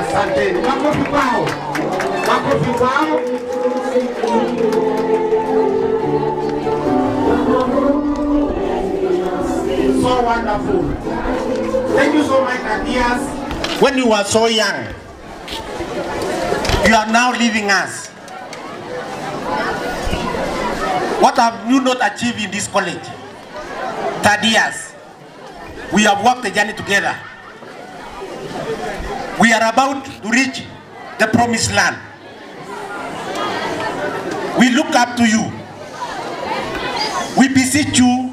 Asanteni. Makofi kwao. Makofi kwao. So wonderful. Thank you so much, Adias. When you were so young, you are now leaving us. What have you not achieved in this college? 30 years. We have walked the journey together. We are about to reach the promised land. We look up to you. We beseech you